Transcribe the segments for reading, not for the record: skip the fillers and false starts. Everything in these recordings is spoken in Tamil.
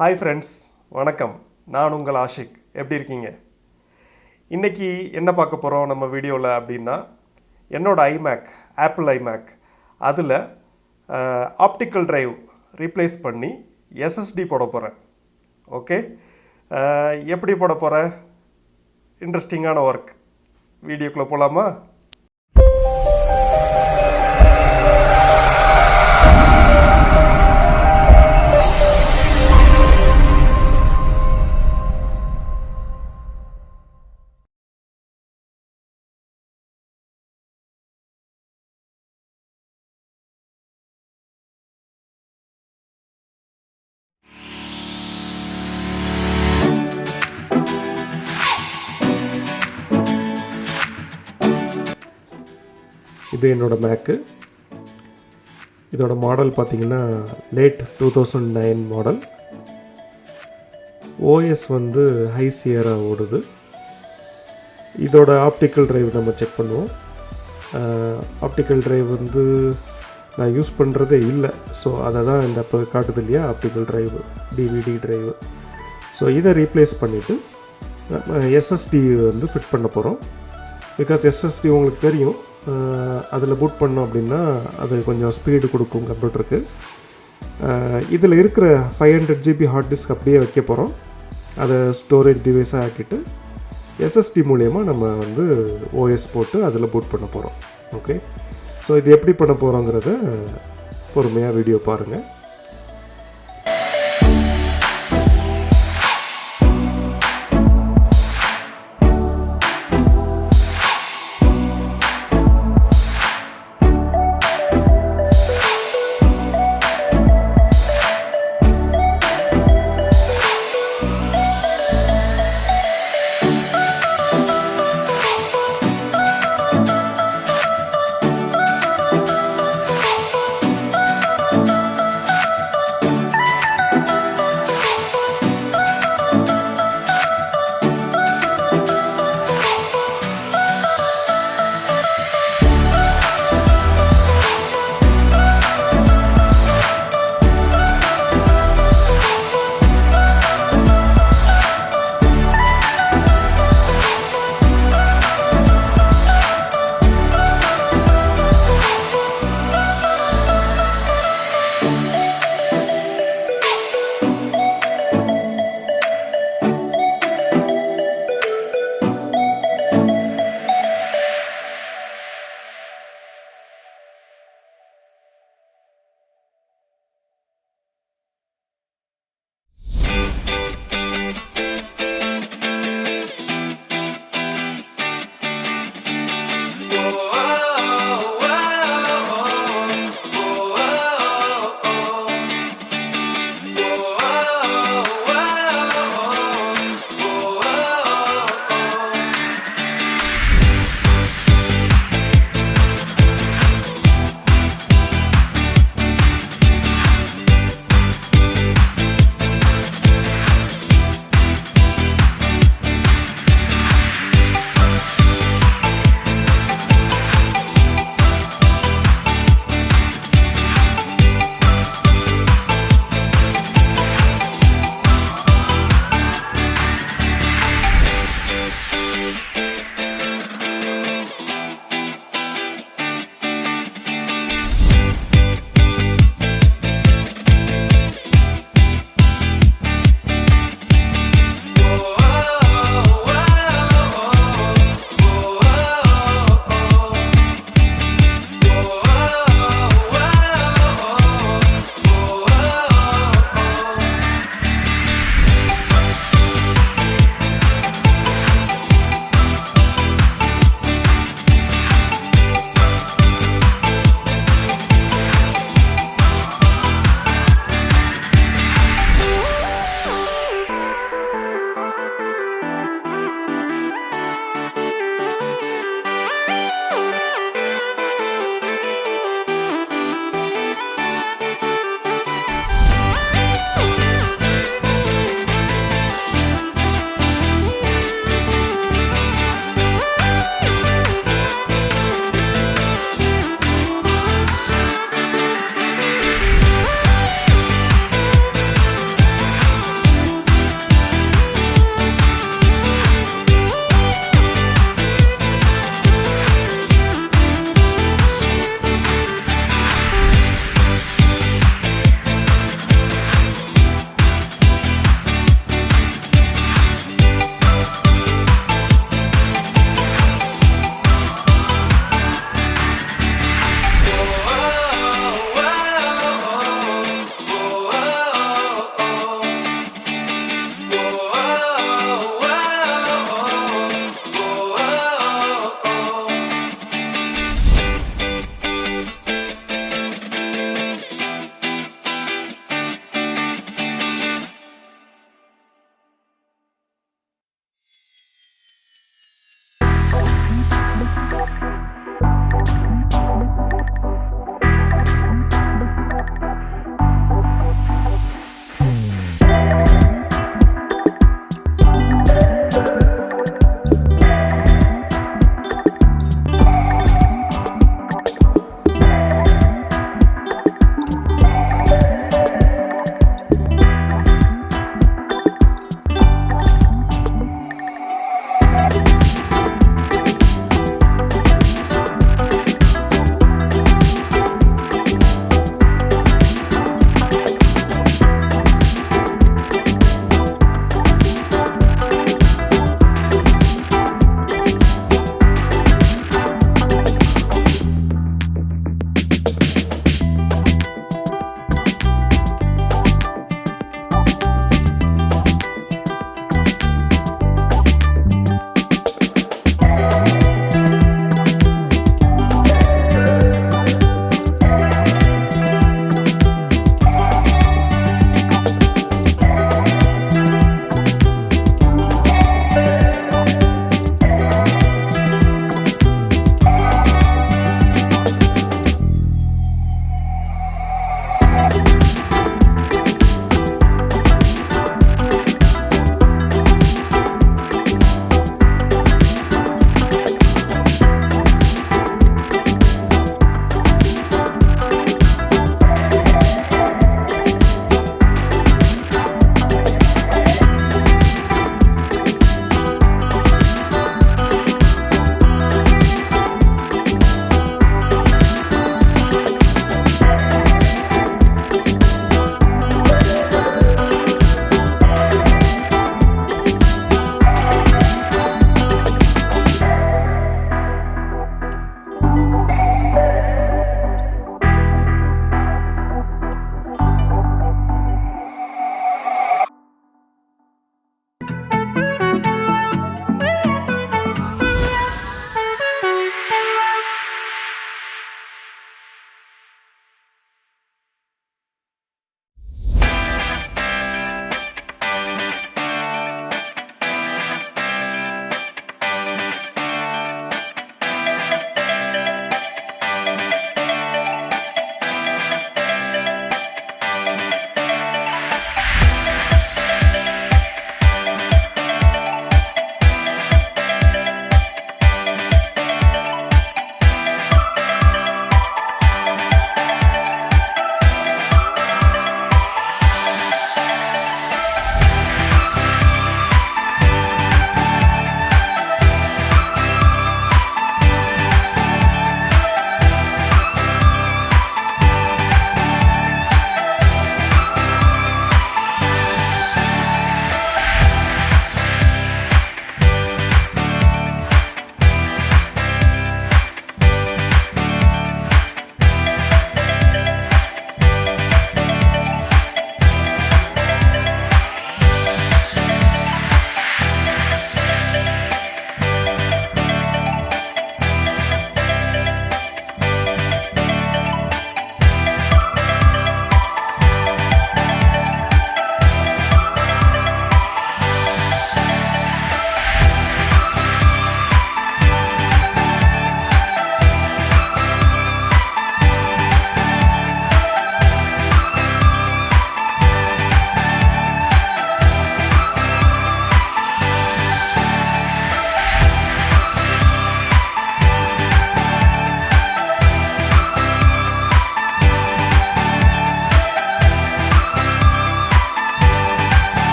ஹாய் ஃப்ரெண்ட்ஸ், வணக்கம். நான் உங்கள் ஆஷிக். எப்படி இருக்கீங்க? இன்றைக்கி என்ன பார்க்க போகிறோம் நம்ம வீடியோவில் அப்படின்னா, என்னோடய iMac, ஆப்பிள் iMac அதில் ஆப்டிக்கல் ட்ரைவ் ரீப்ளேஸ் பண்ணி SSD போட போகிறேன். ஓகே, எப்படி போட போகிறேன்? இன்ட்ரெஸ்டிங்கான ஒர்க். வீடியோக்குள்ளே போகலாமா? இது என்னோடய மேக்கு. இதோட மாடல் பார்த்திங்கன்னா லேட் 2009 மாடல். ஓஎஸ் வந்து ஹை சியரா ஓடுது. இதோட ஆப்டிக்கல் ட்ரைவ் நம்ம செக் பண்ணுவோம். ஆப்டிக்கல் ட்ரைவ் வந்து நான் யூஸ் பண்ணுறதே இல்லை. ஸோ அதை தான் இந்த இப்போ காட்டுது இல்லையா, optical drive, DVD drive. So இதை ரீப்ளேஸ் பண்ணிவிட்டு நம்ம எஸ்எஸ்டி வந்து ஃபிட் பண்ண போகிறோம். பிகாஸ் எஸ்எஸ்டி உங்களுக்கு தெரியும், அதில் பூட் பண்ணோம் அப்படின்னா அது கொஞ்சம் ஸ்பீடு கொடுக்கும் கம்ப்யூட்டருக்கு. இதில் இருக்கிற 500 GB ஹார்ட் டிஸ்க் அப்படியே வைக்க போகிறோம். அதை ஸ்டோரேஜ் டிவைஸாக ஆக்கிட்டு எஸ்எஸ்டி மூலயமா நம்ம வந்து ஓஎஸ் போட்டு அதில் பூட் பண்ண போகிறோம். ஓகே, ஸோ இது எப்படி பண்ண போகிறோங்கிறத பொறுமையாக வீடியோ பாருங்கள்.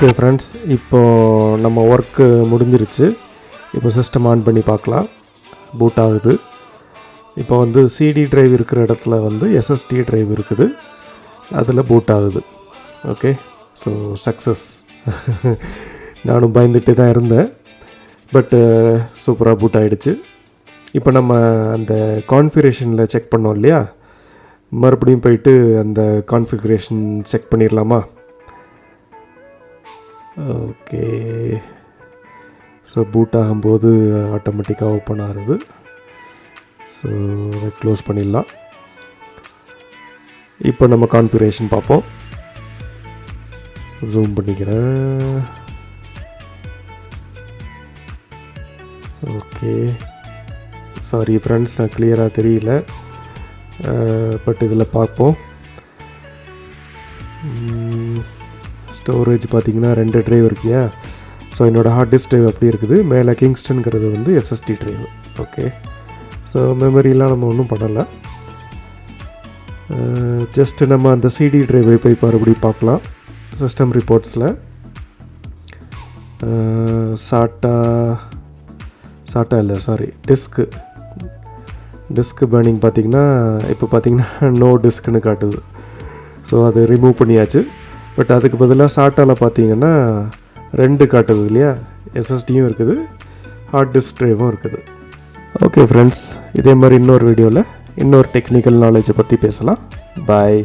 ஓகே ஃப்ரெண்ட்ஸ், இப்போது நம்ம ஒர்க்கு முடிஞ்சிருச்சு. இப்போ சிஸ்டம் ஆன் பண்ணி பார்க்கலாம். பூட் ஆகுது. இப்போ வந்து சிடி டிரைவ் இருக்கிற இடத்துல வந்து எஸ்எஸ்டி டிரைவ் இருக்குது, அதில் பூட் ஆகுது. Okay, so success. நானும் பயந்துட்டு தான் இருந்தேன், பட்டு சூப்பராக பூட் ஆகிடுச்சு. இப்போ நம்ம அந்த கான்ஃபிகரேஷனில் செக் பண்ணோம் இல்லையா, மறுபடியும் போயிட்டு அந்த கான்ஃபிகரேஷன் செக் பண்ணிடலாமா? ஓகே, ஸோ பூட் ஆகும்போது ஆட்டோமேட்டிக்காக ஓப்பன் ஆகுது. ஸோ அதை க்ளோஸ் பண்ணிடலாம். இப்போ நம்ம கான்ஃபிகரேஷன் பார்ப்போம். ஜூம் பண்ணிக்கிறேன். ஓகே, சாரி ஃப்ரெண்ட்ஸ், நான் கிளியராக தெரியல, பட் இதில் பார்ப்போம். ஸ்டோரேஜ் பார்த்திங்கன்னா 2 ட்ரைவ் இருக்கியா. ஸோ என்னோடய ஹார்ட் டிஸ்க் ட்ரைவ் அப்படி இருக்குது. மேலே கிங்ஸ்டன்கிறது வந்து எஸ்எஸ்டி ட்ரைவ். ஓகே, ஸோ மெமரிலாம் நம்ம ஒன்றும் பண்ணலை. ஜஸ்ட்டு நம்ம அந்த சிடி ட்ரைவை போய் மறுபடியும் பார்க்கலாம். சிஸ்டம் ரிப்போர்ட்ஸில் சாட்டா இல்லை, சாரி, டிஸ்க்கு பேர்னிங் பார்த்திங்கன்னா இப்போ பார்த்திங்கன்னா நோ டிஸ்க்குன்னு காட்டுது. ஸோ அது ரிமூவ் பண்ணியாச்சு. பட் அதுக்கு பதிலாக சாட்டாவில் பார்த்திங்கன்னா 2 காட்டுது இல்லையா, எஸ்எஸ்டியும் இருக்குது, ஹார்ட் டிஸ்க் ட்ரைவும் இருக்குது. ஓகே ஃப்ரெண்ட்ஸ், இதே மாதிரி இன்னொரு வீடியோவில் இன்னொரு டெக்னிக்கல் நாலேஜை பற்றி பேசலாம். பாய்.